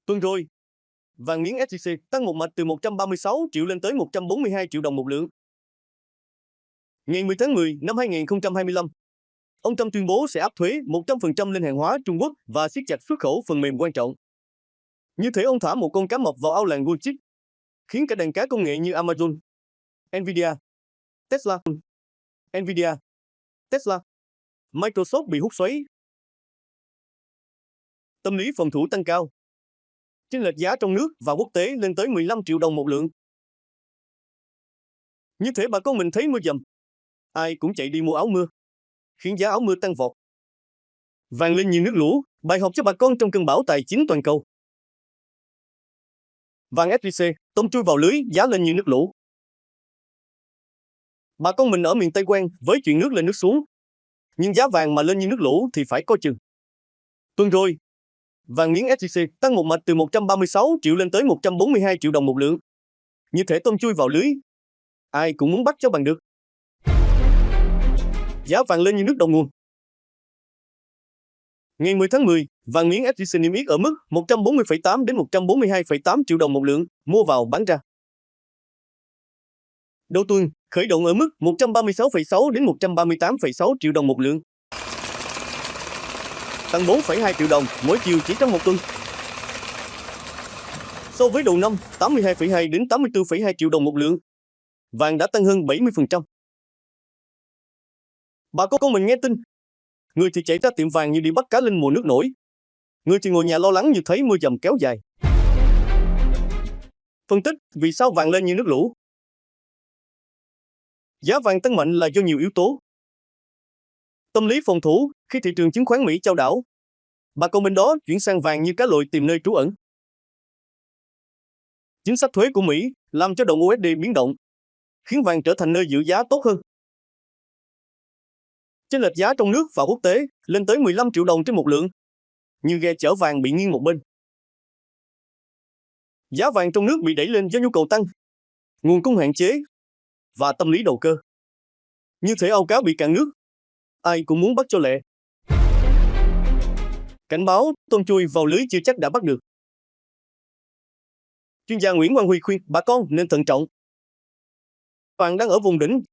Tuần rồi, vàng miếng SJC tăng một mạch từ 136 triệu lên tới 142 triệu đồng một lượng. Ngày 10 tháng 10 năm 2025, ông Trump tuyên bố sẽ áp thuế 100% lên hàng hóa Trung Quốc và siết chặt xuất khẩu phần mềm quan trọng. Như thể ông thả một con cá mập vào ao làng Wall Street, khiến cả đàn cá công nghệ như Amazon, Nvidia, Tesla, Microsoft bị hút xoáy. Tâm lý phòng thủ tăng cao. Chênh lệch giá trong nước và quốc tế lên tới 15 triệu đồng một lượng. Như thể bà con mình thấy mưa dầm, ai cũng chạy đi mua áo mưa, khiến giá áo mưa tăng vọt. Vàng lên như nước lũ, bài học cho bà con trong cơn bão tài chính toàn cầu. Vàng SJC, tôm chui vào lưới, giá lên như nước lũ. Bà con mình ở miền Tây quen với chuyện nước lên nước xuống, nhưng giá vàng mà lên như nước lũ thì phải coi chừng. Tuần rồi, vàng miếng SJC tăng một mạch từ 136 triệu lên tới 142 triệu đồng một lượng. Như thể tôm chui vào lưới, ai cũng muốn bắt cho bằng được. Giá vàng lên như nước đầu nguồn. Ngày 10 tháng 10, vàng miếng SJC niêm yết ở mức 140,8 đến 142,8 triệu đồng một lượng, mua vào bán ra. Đầu tuần, khởi động ở mức 136,6 đến 138,6 triệu đồng một lượng. Tăng 4,2 triệu đồng mỗi chiều chỉ trong một tuần. So với đầu năm, 82,2 đến 84,2 triệu đồng một lượng. Vàng đã tăng hơn 70%. Bà con mình nghe tin, người thì chạy ra tiệm vàng như đi bắt cá lên mùa nước nổi, người thì ngồi nhà lo lắng như thấy mưa dầm kéo dài. Phân tích vì sao vàng lên như nước lũ. Giá vàng tăng mạnh là do nhiều yếu tố. Tâm lý phòng thủ khi thị trường chứng khoán Mỹ chao đảo, bà con bên đó chuyển sang vàng như cá lội tìm nơi trú ẩn. Chính sách thuế của Mỹ làm cho đồng USD biến động, khiến vàng trở thành nơi giữ giá tốt hơn. Chênh lệch giá trong nước và quốc tế lên tới 15 triệu đồng trên một lượng, như ghe chở vàng bị nghiêng một bên. Giá vàng trong nước bị đẩy lên do nhu cầu tăng, nguồn cung hạn chế và tâm lý đầu cơ. Như thể ao cá bị cạn nước, ai cũng muốn bắt cho lẹ. Cảnh báo tôm chui vào lưới chưa chắc đã bắt được. Chuyên gia Nguyễn Quang Huy khuyên bà con nên thận trọng. Vàng đang ở vùng đỉnh,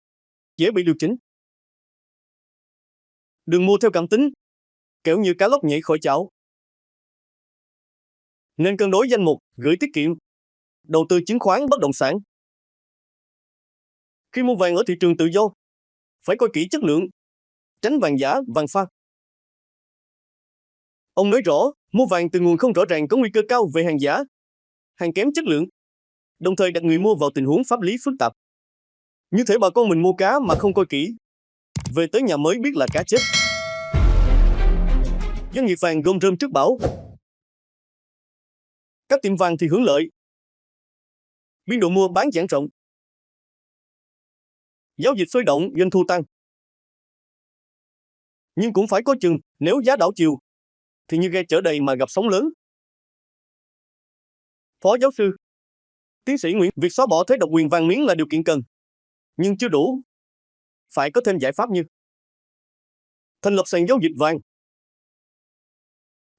dễ bị điều chỉnh. Đừng mua theo cảm tính, kẻo như cá lóc nhảy khỏi chảo. Nên cân đối danh mục, gửi tiết kiệm, đầu tư chứng khoán bất động sản. Khi mua vàng ở thị trường tự do, phải coi kỹ chất lượng, tránh vàng giả, vàng pha. Ông nói rõ, mua vàng từ nguồn không rõ ràng có nguy cơ cao về hàng giả, hàng kém chất lượng, đồng thời đặt người mua vào tình huống pháp lý phức tạp. Như thể bà con mình mua cá mà không coi kỹ, về tới nhà mới biết là cá chết. Doanh nghiệp vàng gom rơm trước bão. Các tiệm vàng thì hưởng lợi. Biên độ mua bán giãn rộng. Giao dịch sôi động, doanh thu tăng. Nhưng cũng phải có chừng, nếu giá đảo chiều, thì như ghe chở đầy mà gặp sóng lớn. Phó giáo sư, tiến sĩ Nguyễn, việc xóa bỏ thuế độc quyền vàng miếng là điều kiện cần, nhưng chưa đủ. Phải có thêm giải pháp như thành lập sàn giao dịch vàng,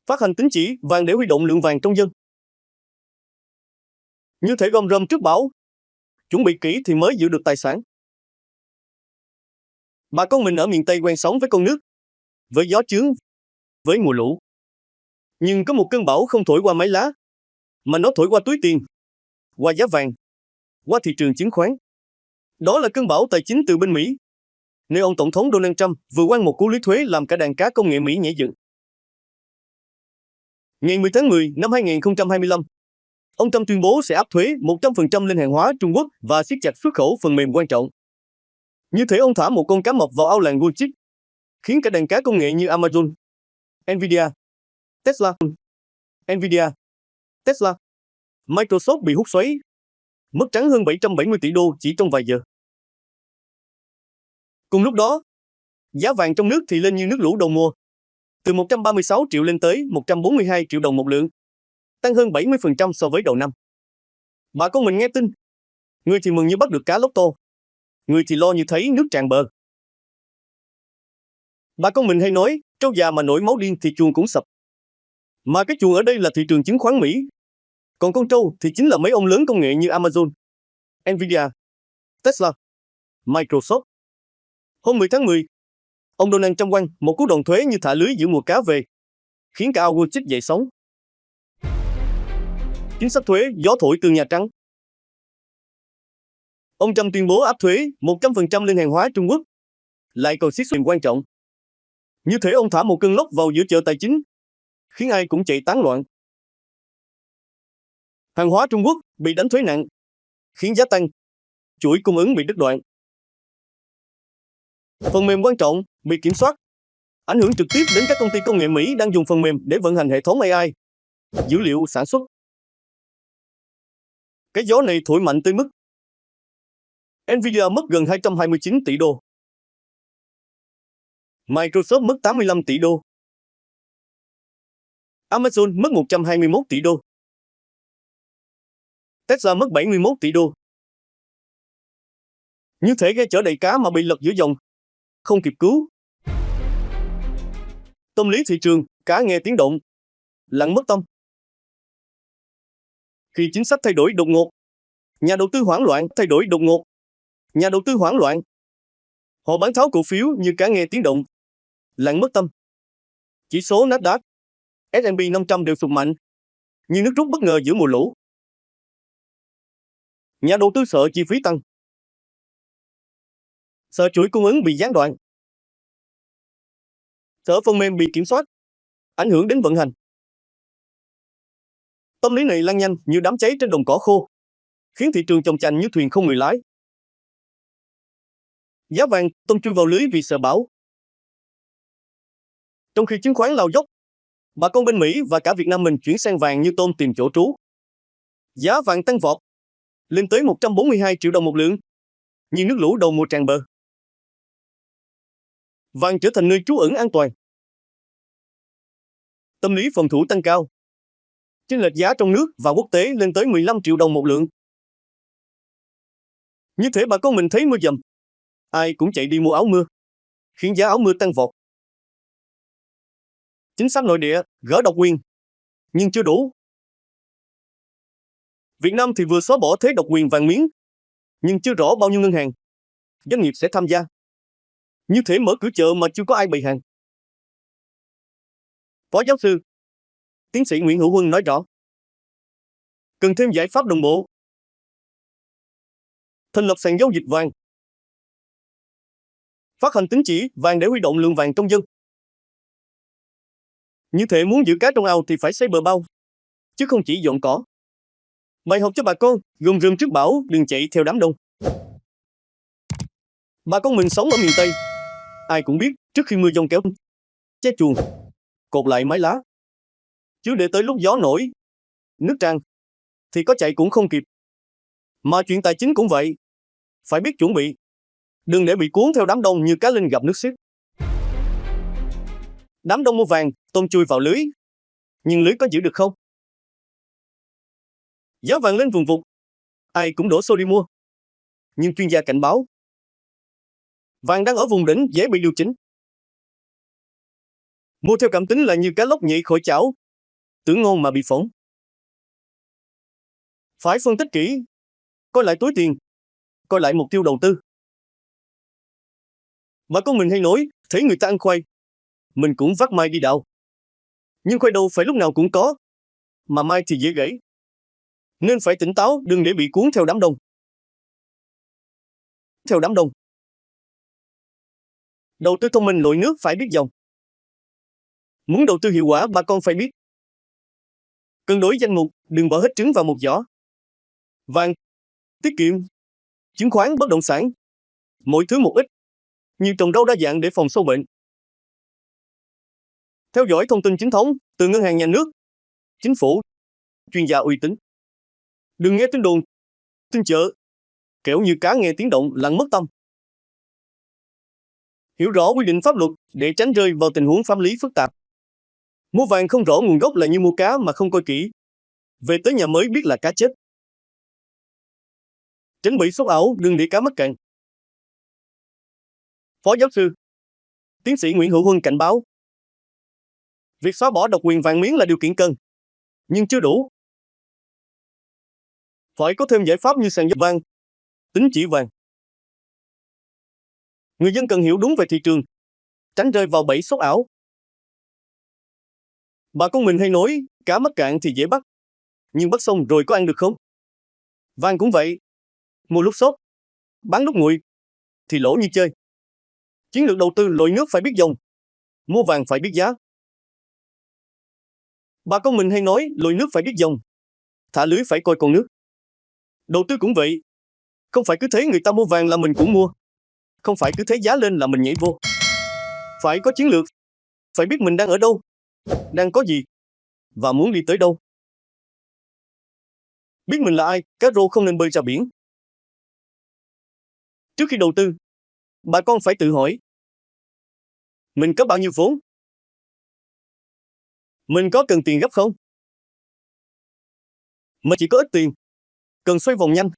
phát hành tín chỉ vàng để huy động lượng vàng trong dân. Như thể gom rơm trước bão, chuẩn bị kỹ thì mới giữ được tài sản. Bà con mình ở miền Tây quen sống với con nước, với gió chướng, với mùa lũ. Nhưng có một cơn bão không thổi qua mái lá, mà nó thổi qua túi tiền, qua giá vàng, qua thị trường chứng khoán. Đó là cơn bão tài chính từ bên Mỹ, nơi ông Tổng thống Donald Trump vừa quăng một cú lưới thuế làm cả đàn cá công nghệ Mỹ nhảy dựng. Ngày 10 tháng 10 năm 2025, ông Trump tuyên bố sẽ áp thuế 100% lên hàng hóa Trung Quốc và siết chặt xuất khẩu phần mềm quan trọng. Như thể ông thả một con cá mập vào ao làng Wall Street, khiến cả đàn cá công nghệ như Amazon, Tesla, Microsoft bị hút xoáy, mất trắng hơn 770 tỷ đô chỉ trong vài giờ. Cùng lúc đó, giá vàng trong nước thì lên như nước lũ đầu mùa, từ 136 triệu lên tới 142 triệu đồng một lượng, tăng hơn 70% so với đầu năm. Bà con mình nghe tin, người thì mừng như bắt được cá lóc to, người thì lo như thấy nước tràn bờ. Bà con mình hay nói, trâu già mà nổi máu điên thì chuồng cũng sập. Mà cái chuồng ở đây là thị trường chứng khoán Mỹ, Còn con trâu thì chính là mấy ông lớn công nghệ như Amazon, Nvidia, Tesla, Microsoft. Hôm 10 tháng 10, ông Donald Trump quăng một cú đòn thuế như thả lưới giữa mùa cá về, khiến cả Wall Street dậy sóng. Chính sách thuế gió thổi từ Nhà Trắng. Ông Trump tuyên bố áp thuế 100% lên hàng hóa Trung Quốc, lại còn siết quyền quan trọng. Như thể ông thả một cơn lốc vào giữa chợ tài chính, khiến ai cũng chạy tán loạn. Hàng hóa Trung Quốc bị đánh thuế nặng, khiến giá tăng, chuỗi cung ứng bị đứt đoạn. Phần mềm quan trọng bị kiểm soát, ảnh hưởng trực tiếp đến các công ty công nghệ Mỹ đang dùng phần mềm để vận hành hệ thống AI, dữ liệu sản xuất. Cái gió này thổi mạnh tới mức Nvidia mất gần 229 tỷ đô. Microsoft mất 85 tỷ đô. Amazon mất 121 tỷ đô. Tesla mất 71 tỷ đô. Như thể ghe chở đầy cá mà bị lật giữa dòng, không kịp cứu. Tâm lý thị trường, cá nghe tiếng động, lặng mất tâm. Khi chính sách thay đổi đột ngột, nhà đầu tư hoảng loạn, thay đổi đột ngột. Nhà đầu tư hoảng loạn. Họ bán tháo cổ phiếu như cá nghe tiếng động, lặng mất tâm. Chỉ số Nasdaq, S&P 500 đều sụt mạnh, như nước rút bất ngờ giữa mùa lũ. Nhà đầu tư sợ chi phí tăng, sợ chuỗi cung ứng bị gián đoạn, sợ phần mềm bị kiểm soát, ảnh hưởng đến vận hành. Tâm lý này lan nhanh như đám cháy trên đồng cỏ khô, khiến thị trường chồng chành như thuyền không người lái. Giá vàng tôm chui vào lưới vì sợ bão. Trong khi chứng khoán lao dốc, bà con bên Mỹ và cả Việt Nam mình chuyển sang vàng như tôm tìm chỗ trú. Giá vàng tăng vọt, lên tới 142 triệu đồng một lượng, như nước lũ đầu mùa tràn bờ. Vàng trở thành nơi trú ẩn an toàn. Tâm lý phòng thủ tăng cao. Chênh lệch giá trong nước và quốc tế lên tới 15 triệu đồng một lượng. Như thể bà con mình thấy mưa dầm, ai cũng chạy đi mua áo mưa, khiến giá áo mưa tăng vọt. Chính sách nội địa gỡ độc quyền, nhưng chưa đủ. Việt Nam thì vừa xóa bỏ thuế độc quyền vàng miếng, nhưng chưa rõ bao nhiêu ngân hàng, doanh nghiệp sẽ tham gia. Như thể mở cửa chợ mà chưa có ai bày hàng. Phó giáo sư, tiến sĩ Nguyễn Hữu Huân nói rõ, cần thêm giải pháp đồng bộ. Thành lập sàn giao dịch vàng. Phát hành tín chỉ vàng để huy động lượng vàng trong dân. Như thể muốn giữ cá trong ao thì phải xây bờ bao, chứ không chỉ dọn cỏ. Bài học cho bà con, gom rơm trước bão, đừng chạy theo đám đông. Bà con mình sống ở miền Tây, ai cũng biết trước khi mưa dông kéo, che chuồng, cột lại mái lá. Chứ để tới lúc gió nổi, nước tràn, thì có chạy cũng không kịp. Mà chuyện tài chính cũng vậy, phải biết chuẩn bị, đừng để bị cuốn theo đám đông như cá linh gặp nước xiết. Đám đông mua vàng, tôm chui vào lưới, nhưng lưới có giữ được không? Giá vàng lên vùng vụt, ai cũng đổ xô đi mua. Nhưng chuyên gia cảnh báo, vàng đang ở vùng đỉnh dễ bị điều chỉnh. Mua theo cảm tính là như cá lóc nhảy khỏi chảo, tưởng ngon mà bị phỏng. Phải phân tích kỹ, coi lại túi tiền, coi lại mục tiêu đầu tư. Bà con mình hay nói, thấy người ta ăn khoai, mình cũng vác mai đi đào. Nhưng khoai đâu phải lúc nào cũng có, mà mai thì dễ gãy. Nên phải tỉnh táo, đừng để bị cuốn theo đám đông. Theo đám đông. Đầu tư thông minh lội nước phải biết dòng. Muốn đầu tư hiệu quả bà con phải biết cân đối danh mục, đừng bỏ hết trứng vào một giỏ. Vàng, tiết kiệm, chứng khoán, bất động sản, mỗi thứ một ít, như trồng rau đa dạng để phòng sâu bệnh. Theo dõi thông tin chính thống từ ngân hàng nhà nước, chính phủ, chuyên gia uy tín. Đừng nghe tin đồn, tin chợ, kẻo như cá nghe tiếng động lặng mất tâm. Hiểu rõ quy định pháp luật để tránh rơi vào tình huống pháp lý phức tạp. Mua vàng không rõ nguồn gốc là như mua cá mà không coi kỹ. Về tới nhà mới biết là cá chết. Tránh bị sốt ảo, đừng để cá mắc cạn. Phó giáo sư, tiến sĩ Nguyễn Hữu Huân cảnh báo, việc xóa bỏ độc quyền vàng miếng là điều kiện cần, nhưng chưa đủ. Phải có thêm giải pháp như sàn giao vàng, tín chỉ vàng. Người dân cần hiểu đúng về thị trường, tránh rơi vào bẫy sốt ảo. Bà con mình hay nói, cá mắc cạn thì dễ bắt, nhưng bắt xong rồi có ăn được không? Vàng cũng vậy, mua lúc sốt, bán lúc nguội, thì lỗ như chơi. Chiến lược đầu tư lội nước phải biết dòng, mua vàng phải biết giá. Bà con mình hay nói lội nước phải biết dòng, thả lưới phải coi con nước. Đầu tư cũng vậy, không phải cứ thấy người ta mua vàng là mình cũng mua, không phải cứ thấy giá lên là mình nhảy vô. Phải có chiến lược, phải biết mình đang ở đâu, đang có gì, và muốn đi tới đâu. Biết mình là ai, cá rô không nên bơi ra biển. Trước khi đầu tư, bà con phải tự hỏi, mình có bao nhiêu vốn? Mình có cần tiền gấp không? Mà chỉ có ít tiền, cần xoay vòng nhanh,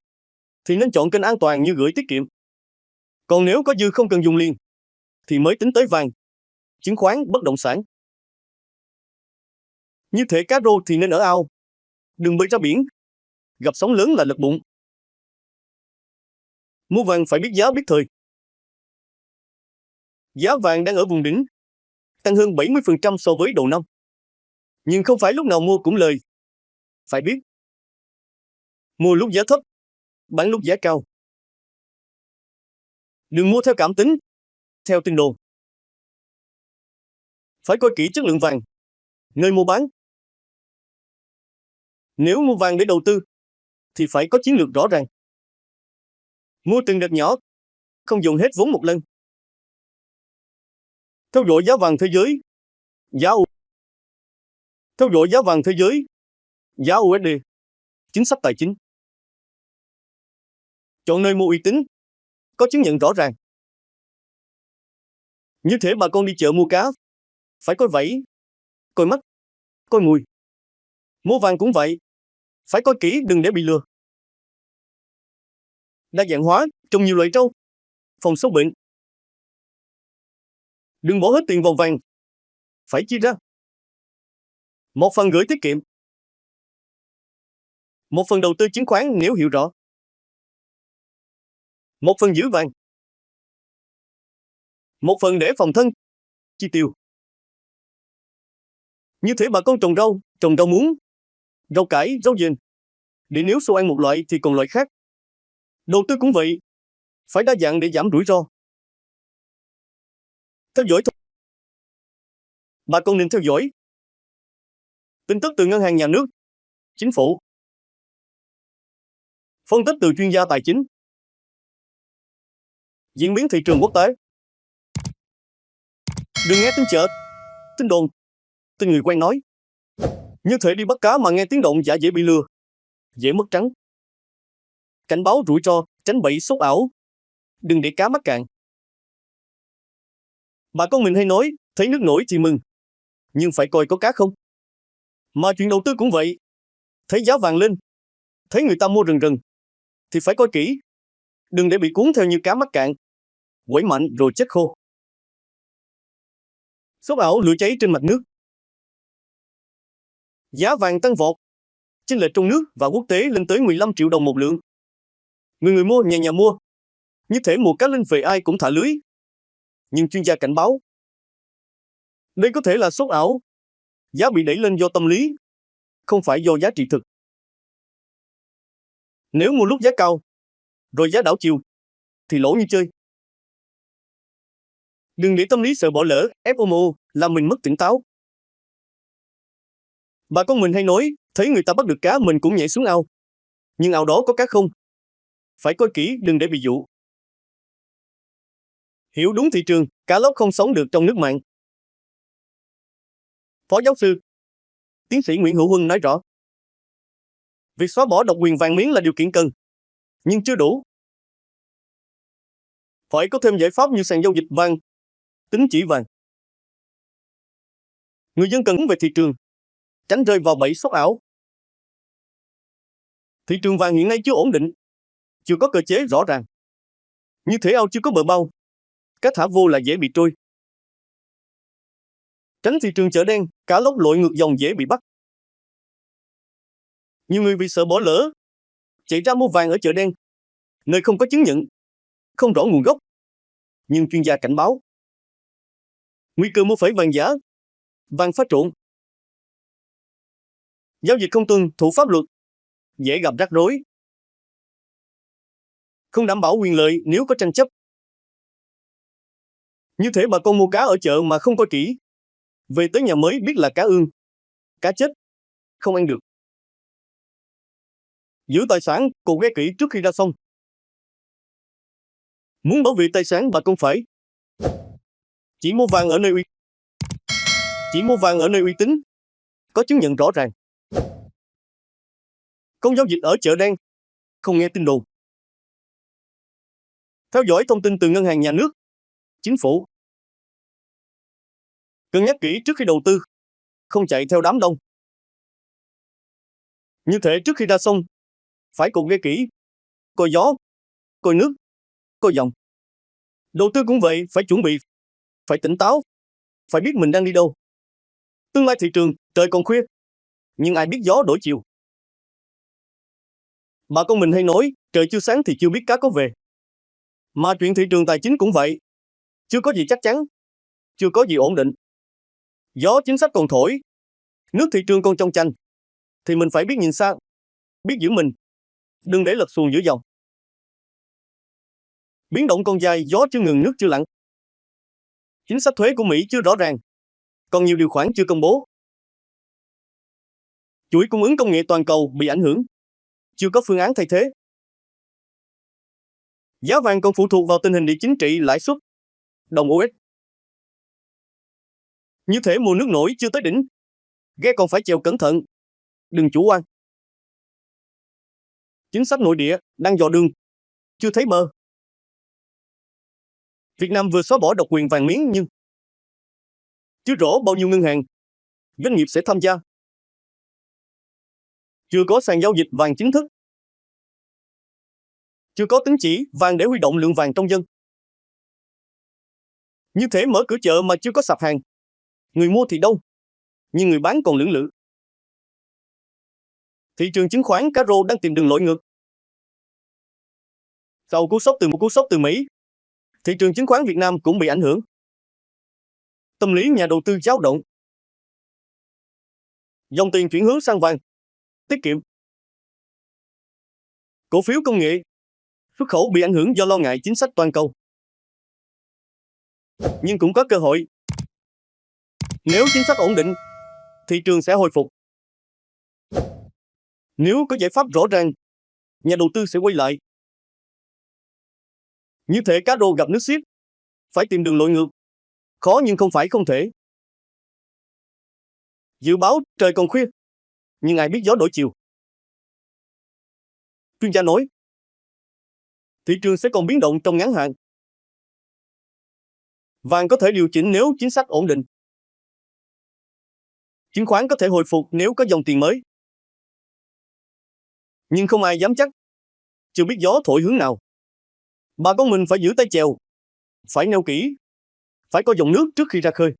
thì nên chọn kênh an toàn như gửi tiết kiệm. Còn nếu có dư không cần dùng liền, thì mới tính tới vàng, chứng khoán, bất động sản. Như thể cá rô thì nên ở ao, đừng bơi ra biển, gặp sóng lớn là lật bụng. Mua vàng phải biết giá biết thời. Giá vàng đang ở vùng đỉnh, tăng hơn 70% so với đầu năm. Nhưng không phải lúc nào mua cũng lời. Phải biết, mua lúc giá thấp, bán lúc giá cao. Đừng mua theo cảm tính, theo tin đồn. Phải coi kỹ chất lượng vàng, nơi mua bán. Nếu mua vàng để đầu tư, thì phải có chiến lược rõ ràng. Mua từng đợt nhỏ, không dùng hết vốn một lần. Theo dõi giá vàng thế giới, theo dõi giá vàng thế giới, giá USD, chính sách tài chính. Chọn nơi mua uy tín, có chứng nhận rõ ràng. Như thể bà con đi chợ mua cá, phải coi vảy, coi mắt, coi mùi. Mua vàng cũng vậy, phải coi kỹ đừng để bị lừa. Đa dạng hóa, trồng nhiều loại rau, phòng sâu bệnh. Đừng bỏ hết tiền vào vàng, phải chia ra. Một phần gửi tiết kiệm, một phần đầu tư chứng khoán nếu hiểu rõ, một phần giữ vàng, một phần để phòng thân, chi tiêu. Như thể bà con trồng rau muống, rau cải, rau dền, để nếu sâu ăn một loại thì còn loại khác. Đầu tư cũng vậy, phải đa dạng để giảm rủi ro. Theo dõi thôi. Bà con nên theo dõi tin tức từ ngân hàng nhà nước, chính phủ, phân tích từ chuyên gia tài chính, diễn biến thị trường quốc tế. Đừng nghe tin chợ, tin đồn, tin người quen nói. Như thể đi bắt cá mà nghe tiếng động dạ dễ bị lừa, dễ mất trắng. Cảnh báo rủi ro, tránh bẫy sốt ảo. Đừng để cá mắc cạn. Bà con mình hay nói, thấy nước nổi thì mừng, nhưng phải coi có cá không. Mà chuyện đầu tư cũng vậy. Thấy giá vàng lên, thấy người ta mua rần rần, thì phải coi kỹ. Đừng để bị cuốn theo như cá mắc cạn, quẩy mạnh rồi chết khô. Sốt ảo lửa cháy trên mặt nước. Giá vàng tăng vọt, chênh lệch trong nước và quốc tế lên tới 15 triệu đồng một lượng. Người mua, nhà mua. Như thể mùa cá lên về ai cũng thả lưới. Nhưng chuyên gia cảnh báo, đây có thể là sốt ảo. Giá bị đẩy lên do tâm lý, không phải do giá trị thực. Nếu mua lúc giá cao, rồi giá đảo chiều, thì lỗ như chơi. Đừng để tâm lý sợ bỏ lỡ, FOMO, làm mình mất tỉnh táo. Bà con mình hay nói, thấy người ta bắt được cá mình cũng nhảy xuống ao. Nhưng ao đó có cá không? Phải coi kỹ đừng để bị dụ. Hiểu đúng thị trường, cá lóc không sống được trong nước mặn. Phó giáo sư, tiến sĩ Nguyễn Hữu Huân nói rõ, việc xóa bỏ độc quyền vàng miếng là điều kiện cần, nhưng chưa đủ. Phải có thêm giải pháp như sàn giao dịch vàng, tín chỉ vàng. Người dân cần về thị trường, tránh rơi vào bẫy sốt ảo. Thị trường vàng hiện nay chưa ổn định, chưa có cơ chế rõ ràng. Như thể ao chưa có bờ bao, cá thả vô là dễ bị trôi. Tránh thị trường chợ đen, cá lóc lội ngược dòng dễ bị bắt. Nhiều người vì sợ bỏ lỡ, chạy ra mua vàng ở chợ đen, nơi không có chứng nhận, không rõ nguồn gốc. Nhưng chuyên gia cảnh báo nguy cơ mua phải vàng giả, vàng pha trộn. Giao dịch không tuân thủ pháp luật, dễ gặp rắc rối. Không đảm bảo quyền lợi nếu có tranh chấp. Như thể bà con mua cá ở chợ mà không coi kỹ, về tới nhà mới biết là cá ương, cá chết, không ăn được. Giữ tài sản, cột ghé kỹ trước khi ra sông. Muốn bảo vệ tài sản bà con phải chỉ mua vàng ở nơi uy tín, có chứng nhận rõ ràng. Không giao dịch ở chợ đen, không nghe tin đồn. Theo dõi thông tin từ ngân hàng nhà nước, chính phủ. Cân nhắc kỹ trước khi đầu tư, không chạy theo đám đông. Như thể trước khi ra sông, phải cột ghê kỹ, coi gió, coi nước, coi dòng. Đầu tư cũng vậy, phải chuẩn bị, phải tỉnh táo, phải biết mình đang đi đâu. Tương lai thị trường, trời còn khuya, nhưng ai biết gió đổi chiều. Bà con mình hay nói, trời chưa sáng thì chưa biết cá có về. Mà chuyện thị trường tài chính cũng vậy. Chưa có gì chắc chắn, chưa có gì ổn định. Gió chính sách còn thổi, nước thị trường còn trong chanh, thì mình phải biết nhìn xa, biết giữ mình, đừng để lật xuồng giữa dòng. Biến động còn dài, gió chưa ngừng, nước chưa lặng. Chính sách thuế của Mỹ chưa rõ ràng, còn nhiều điều khoản chưa công bố. Chuỗi cung ứng công nghệ toàn cầu bị ảnh hưởng, chưa có phương án thay thế. Giá vàng còn phụ thuộc vào tình hình địa chính trị, lãi suất, đồng USD. Như thể mùa nước nổi chưa tới đỉnh, ghe còn phải chèo cẩn thận, đừng chủ quan. Chính sách nội địa đang dò đường, chưa thấy bờ. Việt Nam vừa xóa bỏ độc quyền vàng miếng nhưng chưa rõ bao nhiêu ngân hàng, doanh nghiệp sẽ tham gia. Chưa có sàn giao dịch vàng chính thức. Chưa có tín chỉ vàng để huy động lượng vàng trong dân. Như thể mở cửa chợ mà chưa có sạp hàng. Người mua thì đông, nhưng người bán còn lưỡng lự. Thị trường chứng khoán cá rô đang tìm đường lội ngược. Sau một cú sốc từ Mỹ, thị trường chứng khoán Việt Nam cũng bị ảnh hưởng. Tâm lý nhà đầu tư dao động. Dòng tiền chuyển hướng sang vàng, tiết kiệm. Cổ phiếu công nghệ, xuất khẩu bị ảnh hưởng do lo ngại chính sách toàn cầu. Nhưng cũng có cơ hội. Nếu chính sách ổn định, thị trường sẽ hồi phục. Nếu có giải pháp rõ ràng, nhà đầu tư sẽ quay lại. Như thể cá rô gặp nước xiết, phải tìm đường lội ngược. Khó nhưng không phải không thể. Dự báo trời còn khuya, nhưng ai biết gió đổi chiều. Chuyên gia nói, thị trường sẽ còn biến động trong ngắn hạn. Vàng có thể điều chỉnh nếu chính sách ổn định. Chứng khoán có thể hồi phục nếu có dòng tiền mới. Nhưng không ai dám chắc. Chưa biết gió thổi hướng nào. Bà con mình phải giữ tay chèo, phải neo kỹ, phải có dòng nước trước khi ra khơi.